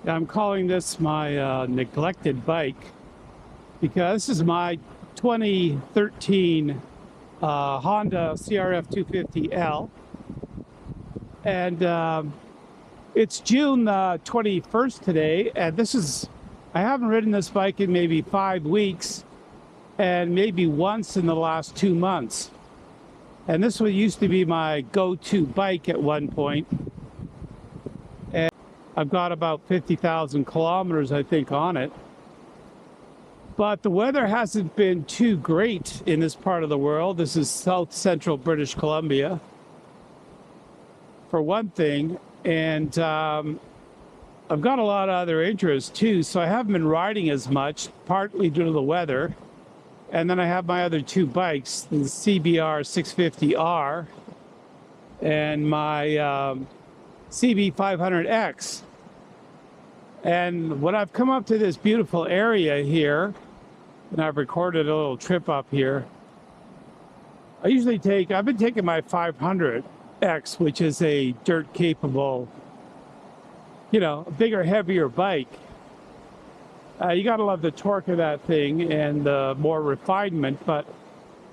I'm calling this my neglected bike because this is my 2013 Honda CRF 250L, and it's June 21st today, and I haven't ridden this bike in maybe 5 weeks and maybe once in the last 2 months. And this one used to be my go-to bike at one point. And I've got about 50,000 kilometers, I think, on it. But the weather hasn't been too great in this part of the world. This is south central British Columbia, for one thing. And I've got a lot of other interests too, so I haven't been riding as much, partly due to the weather. And then I have my other two bikes, the CBR 650R and my CB 500X. And when I've come up to this beautiful area here, and I've recorded a little trip up here, I've been taking my 500X, which is a dirt capable, a bigger, heavier bike. You gotta love the torque of that thing and the more refinement, but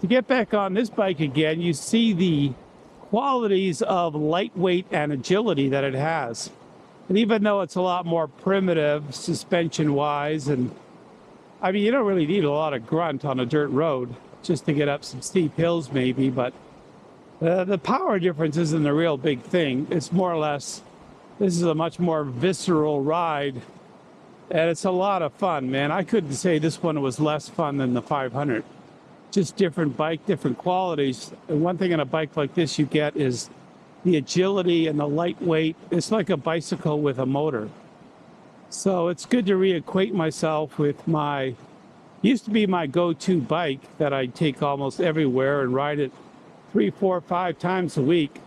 to get back on this bike again, you see the qualities of lightweight and agility that it has. And even though it's a lot more primitive suspension-wise, and I mean, you don't really need a lot of grunt on a dirt road just to get up some steep hills maybe, but the power difference isn't a real big thing. It's more or less, this is a much more visceral ride. And it's a lot of fun, man. I couldn't say this one was less fun than the 500. Just different bike, different qualities. And one thing on a bike like this you get is the agility and the lightweight. It's like a bicycle with a motor. So it's good to reacquaint myself with used to be my go-to bike that I take almost everywhere and ride it 3, 4, 5 times a week.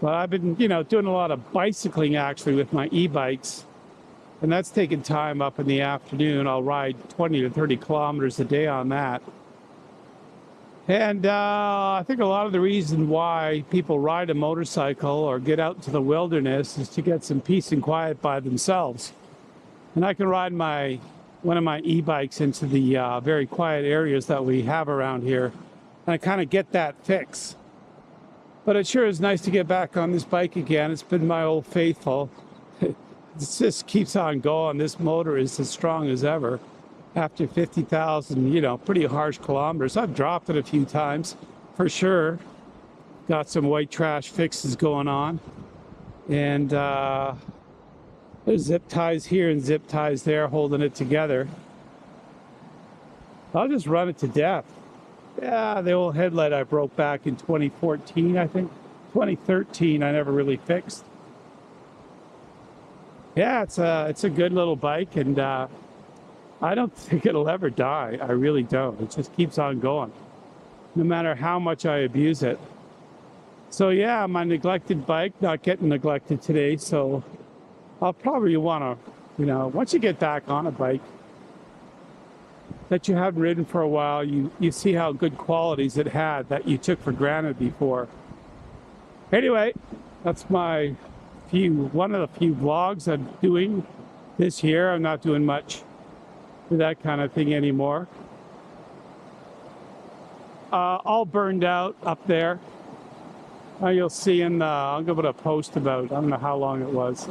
But I've been, doing a lot of bicycling actually with my e-bikes. And that's taking time up in the afternoon. I'll ride 20 to 30 kilometers a day on that. And I think a lot of the reason why people ride a motorcycle or get out into the wilderness is to get some peace and quiet by themselves. And I can ride one of my e-bikes into the very quiet areas that we have around here. And I kind of get that fix. But it sure is nice to get back on this bike again. It's been my old faithful. It just keeps on going. This motor is as strong as ever after 50,000, pretty harsh kilometers. I've dropped it a few times for sure. Got some white trash fixes going on. And there's zip ties here and zip ties there holding it together. I'll just run it to death. Yeah, the old headlight I broke back in 2014, I think. 2013, I never really fixed. Yeah, it's a good little bike, and I don't think it'll ever die. I really don't. It just keeps on going, no matter how much I abuse it. So yeah, my neglected bike, not getting neglected today, so I'll probably want to, once you get back on a bike that you haven't ridden for a while, you see how good qualities it had that you took for granted before. Anyway, that's one of the few vlogs I'm doing this year. I'm not doing much with that kind of thing anymore. All burned out up there. You'll see I'll give it a post about, I don't know how long it was.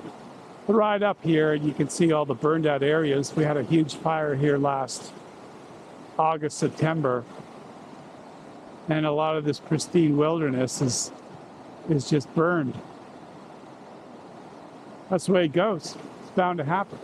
The ride up here, and you can see all the burned out areas. We had a huge fire here last August, September. And a lot of this pristine wilderness is just burned. That's the way it goes. It's bound to happen.